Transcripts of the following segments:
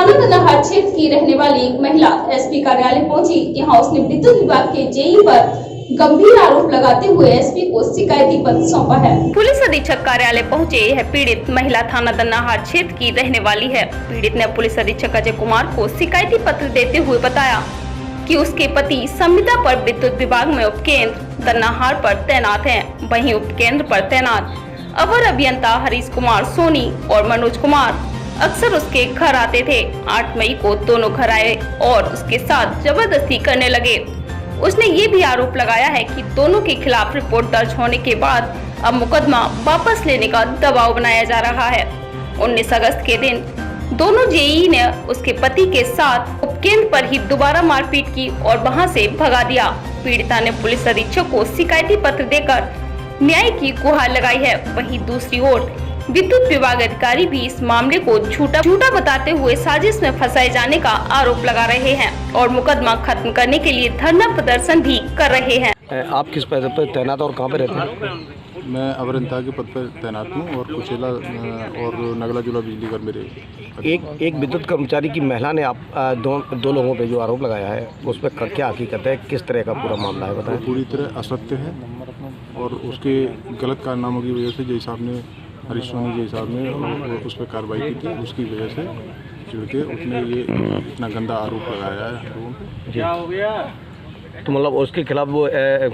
थाना दनाहार क्षेत्र की रहने वाली एक महिला एसपी कार्यालय पहुंची। यहां उसने विद्युत विभाग के जेई पर गंभीर आरोप लगाते हुए एसपी को शिकायती पत्र सौंपा है। पुलिस अधीक्षक कार्यालय पहुंचे यह पीड़ित महिला थाना दनाहार क्षेत्र की रहने वाली है। पीड़ित ने पुलिस अधीक्षक अजय कुमार को शिकायती पत्र देते हुए बताया कि उसके पति संविदा पर विद्युत विभाग में उपकेंद्र दनाहार पर तैनात हैं। वहीं उपकेंद्र पर तैनात अवर अभियंता हरीश कुमार सोनी और मनोज कुमार अक्सर उसके घर आते थे। 8 मई को दोनों घर आए और उसके साथ जबरदस्ती करने लगे। उसने ये भी आरोप लगाया है कि दोनों के खिलाफ रिपोर्ट दर्ज होने के बाद अब मुकदमा वापस लेने का दबाव बनाया जा रहा है। 19 अगस्त के दिन दोनों जेई ने उसके पति के साथ उपकेंद्र पर ही दोबारा मारपीट की और वहां से भगा दिया। पीड़िता ने पुलिस अधीक्षक को शिकायती पत्र देकर न्याय की गुहार लगाई है। वहीं दूसरी ओर विद्युत विभाग अधिकारी भी इस मामले को झूठा बताते हुए साजिश में फंसाए जाने का आरोप लगा रहे हैं और मुकदमा खत्म करने के लिए धरना प्रदर्शन भी कर रहे हैं। आप किस पद पर तैनात और कहां पे रहते हैं? मैं अभियंता के पद पर तैनात हूँ और कुचेला और नगला जुला बिजली घर मेरे। एक विद्युत कर्मचारी की महिला ने आप दो लोगों पे जो आरोप लगाया है उस पर क्या हकीकत है, किस तरह का पूरा मामला है बताएं। पूरी तरह असत्य है और उसके गलत कारनामों की वजह से जय साहब ने हरीश सोनी जय साहब ने उस पर कार्रवाई की थी। उसकी वजह से जुड़ के उसने ये इतना गंदा आरोप लगाया है लोगों पे। क्या हो गया? तो मतलब उसके खिलाफ वो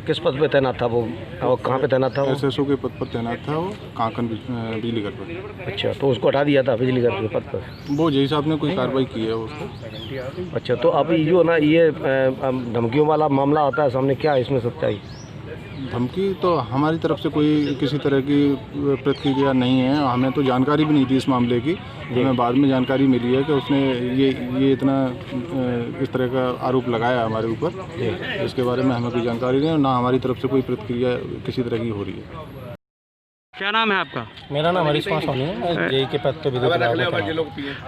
किस पद पे तैनात था, वो कहाँ पे तैनात था? SSO के पद पर तैनात था वो, कांकन बिजली घर पर। अच्छा, तो उसको हटा दिया था बिजली घर के पद पर? वो जय साहब ने कोई कार्रवाई की है उसको। अच्छा, तो अब जो ना ये धमकियों वाला मामला आता है सामने, क्या है इसमें सच्चाई? धमकी तो हमारी तरफ से कोई किसी तरह की प्रतिक्रिया नहीं है। हमें तो जानकारी भी नहीं थी इस मामले की। हमें बाद में जानकारी मिली है कि उसने ये इतना इस तरह का आरोप लगाया हमारे ऊपर। इसके बारे में हमें कोई जानकारी नहीं है, ना हमारी तरफ से कोई प्रतिक्रिया किसी तरह की हो रही है। क्या नाम है आपका? मेरा नाम हरीश कुमार सोनी है। मैं जेई के पद पे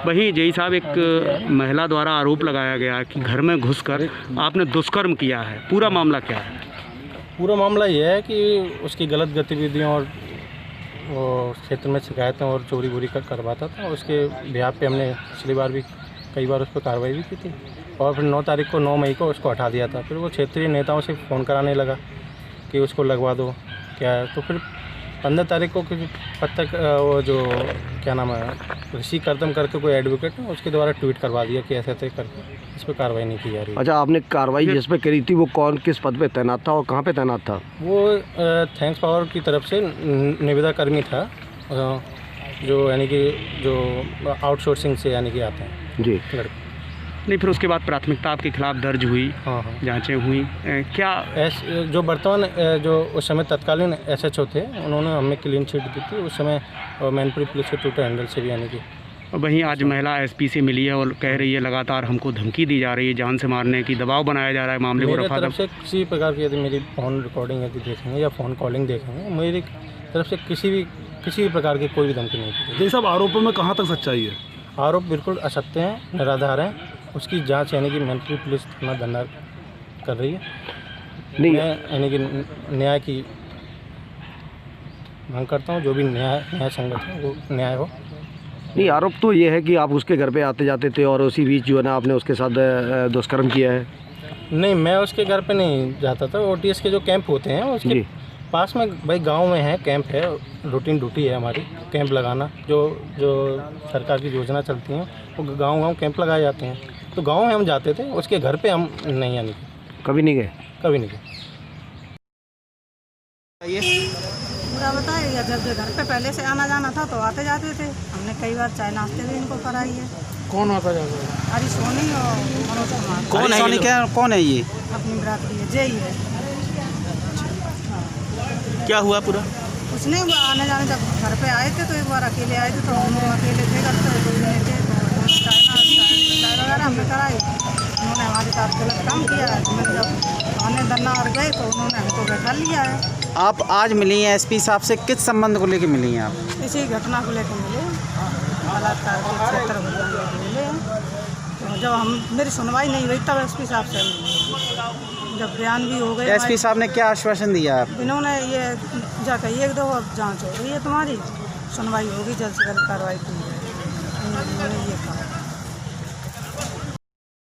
वही जेई साहब, एक महिला द्वारा आरोप लगाया गया कि घर में घुसकर आपने दुष्कर्म किया है। पूरा मामला क्या है? पूरा मामला ये है कि उसकी गलत गतिविधियों और वो क्षेत्र में शिकायतें और चोरी वोरी करवाता था। उसके बिहाफ पे हमने पिछली बार भी कई बार उस पर कार्रवाई भी की थी और फिर 9 मई को उसको हटा दिया था। फिर वो क्षेत्रीय नेताओं से फ़ोन कराने लगा कि उसको लगवा दो क्या है। तो फिर 15 तारीख को किसी पत्रक वो जो क्या नाम है ऋषि कर्दम करके कोई एडवोकेट है, उसके द्वारा ट्वीट करवा दिया कि ऐसे ऐसे करके इस पर कार्रवाई नहीं की जा रही। अच्छा, आपने कार्रवाई जिस पे करी थी वो कौन किस पद पे तैनात था और कहाँ पे तैनात था? वो थैंक्स पावर की तरफ से निविदा कर्मी था, जो यानी कि जो आउटसोर्सिंग से यानी कि आते हैं जी लड़के। नहीं, फिर उसके बाद प्राथमिकता आपके खिलाफ दर्ज हुई? हाँ, जांचें हुई क्या? जो वर्तमान जो उस समय तत्कालीन SHO थे, उन्होंने हमें क्लीन चिट दी थी उस समय मैनपुरी पुलिस के टूटे हैंडल से भी यानी कि। वहीं आज महिला SP से मिली है और कह रही है लगातार हमको धमकी दी जा रही है, जान से मारने की दबाव बनाया जा रहा है मामले को रफा। तरफ से किसी प्रकार की यदि मेरी फ़ोन रिकॉर्डिंग यदि देखेंगे या फ़ोन कॉलिंग देखेंगे, मेरी तरफ से किसी भी प्रकार की कोई भी धमकी नहीं थी। ये सब आरोपों में कहाँ तक सच्चाई है? आरोप बिल्कुल असत्य हैं, निराधार हैं। उसकी जांच यानी कि मैनपुरी पुलिस थाना दनाहार कर रही है। नहीं, मैं यानी कि न्याय की मांग करता हूँ, जो भी न्याय संगत है वो न्याय हो। नहीं, आरोप तो ये है कि आप उसके घर पे आते जाते थे और उसी बीच जो है ना आपने उसके साथ दुष्कर्म किया है। नहीं, मैं उसके घर पे नहीं जाता था। OTS के जो कैंप होते हैं उसके पास में, भाई गांव में है कैंप है, रूटीन ड्यूटी है हमारी कैंप लगाना। जो सरकार की योजना चलती हैं वो गांव कैंप लगाए जाते हैं, तो गांव में हम जाते थे। उसके घर पे हम नहीं आने कभी नहीं गए? कभी नहीं गए। पूरा बताइए। जब घर पे पहले से आना जाना था तो आते जाते थे। हमने कई बार चाय नाश्ते भी इनको कराई है। कौन आता जाता है? हरीश सोनी और मनोज कुमार। कौन है सोनी? क्या कौन है ये? अपनी बरादरी है, जेई है। क्या हुआ पूरा? उसने आने जाने जब घर पे आए थे तो एक बार अकेले आए थे, तो हम लोग अकेले थे घर पे, तो थे तो चाय वगैरह हमने कराई। उन्होंने हमारे साथ गलत काम किया है। मैंने जब आने दनाहार गए तो उन्होंने हमको बैठा लिया है। आप आज मिली हैं SP साहब से, किस संबंध को लेकर मिली हैं आप? इसी घटना को लेकर मिले, बलात्कार के क्षेत्र को मिले। तो जब मेरी सुनवाई नहीं हुई तब SP साहब से मिले। जब बयान भी हो गए, SP साहब ने क्या आश्वासन दिया आप? इन्होंने ये जा कहिए दो, अब जांच हो रही है तुम्हारी, सुनवाई होगी, जल्द से जल्द कार्रवाई की है, इन्होंने ये कहा।